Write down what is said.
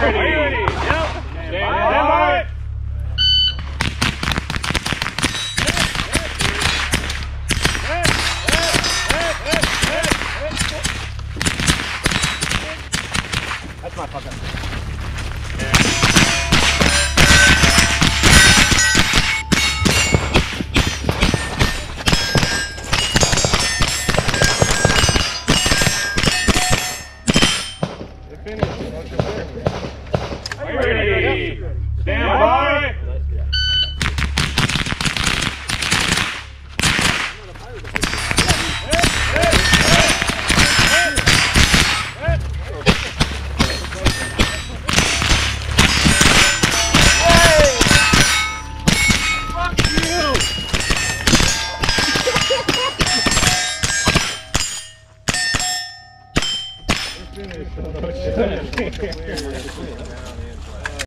ready? Yep. Stand by. That's my fucking. Are you ready? Stand by. Finish.